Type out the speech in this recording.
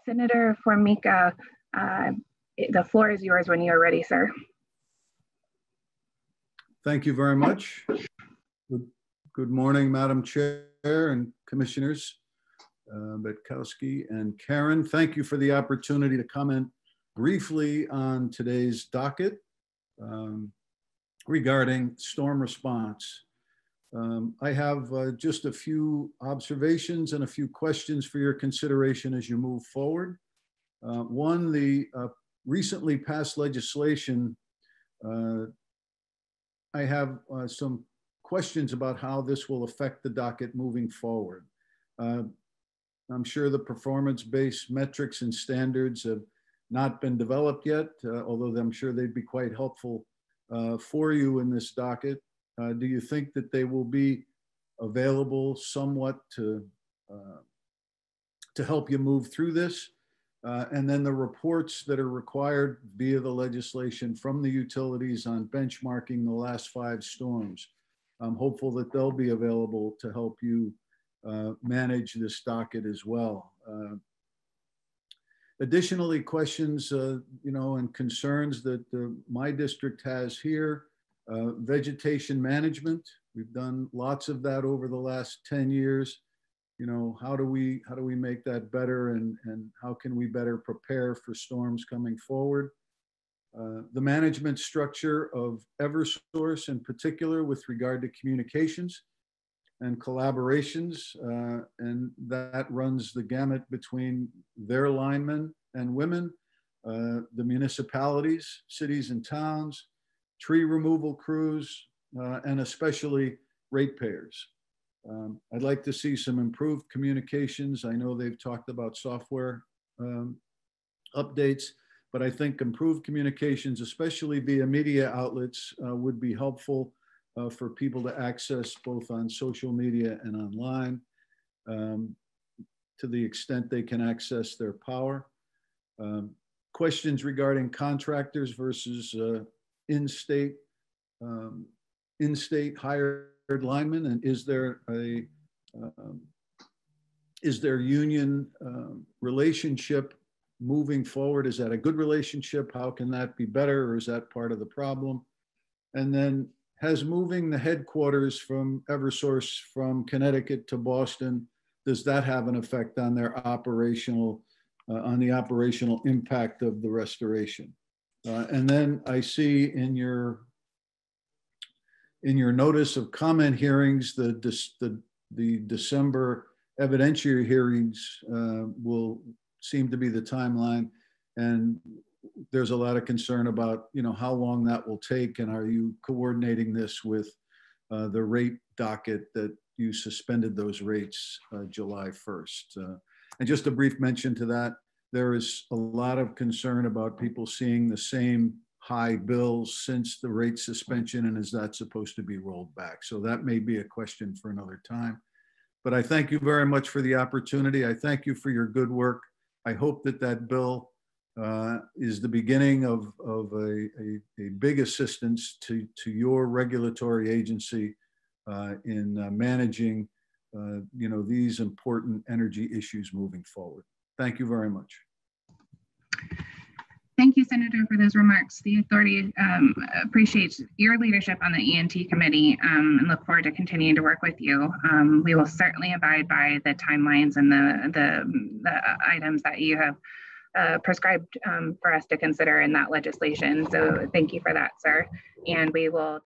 Senator Formica, the floor is yours when you're ready, sir. Thank you very much. Good morning, Madam Chair and Commissioners Betkowski and Karen. Thank you for the opportunity to comment briefly on today's docket regarding storm response. I have just a few observations and a few questions for your consideration as you move forward. One, the recently passed legislation, I have some questions about how this will affect the docket moving forward. I'm sure the performance-based metrics and standards have not been developed yet, although I'm sure they'd be quite helpful for you in this docket. Do you think that they will be available somewhat to help you move through this? And then the reports that are required via the legislation from the utilities on benchmarking the last 5 storms. I'm hopeful that they'll be available to help you manage this docket as well. Additionally, questions, and concerns that my district has here. Vegetation management. We've done lots of that over the last 10 years. How do we make that better, and how can we better prepare for storms coming forward? The management structure of Eversource in particular with regard to communications and collaborations, and that runs the gamut between their linemen and women, the municipalities, cities and towns, tree removal crews, and especially ratepayers. I'd like to see some improved communications. I know they've talked about software updates, but I think improved communications, especially via media outlets, would be helpful for people to access both on social media and online to the extent they can access their power. Questions regarding contractors versus in-state hired linemen, and is there union relationship moving forward? Is that a good relationship? How can that be better, or is that part of the problem? And then, has moving the headquarters from Eversource from Connecticut to Boston, does that have an effect on their operational, on the operational impact of the restoration? And then I see in your notice of comment hearings, the December evidentiary hearings will seem to be the timeline, and there's a lot of concern about how long that will take, and are you coordinating this with the rate docket that you suspended those rates July 1st? And just a brief mention to that, there is a lot of concern about people seeing the same high bills since the rate suspension, and is that supposed to be rolled back? So that may be a question for another time. But I thank you very much for the opportunity. I thank you for your good work. I hope that that bill is the beginning of a big assistance to your regulatory agency in managing these important energy issues moving forward. Thank you very much. Thank you, Senator, for those remarks. The authority appreciates your leadership on the E&T committee and look forward to continuing to work with you. We will certainly abide by the timelines and the items that you have prescribed for us to consider in that legislation. So thank you for that, sir. And we will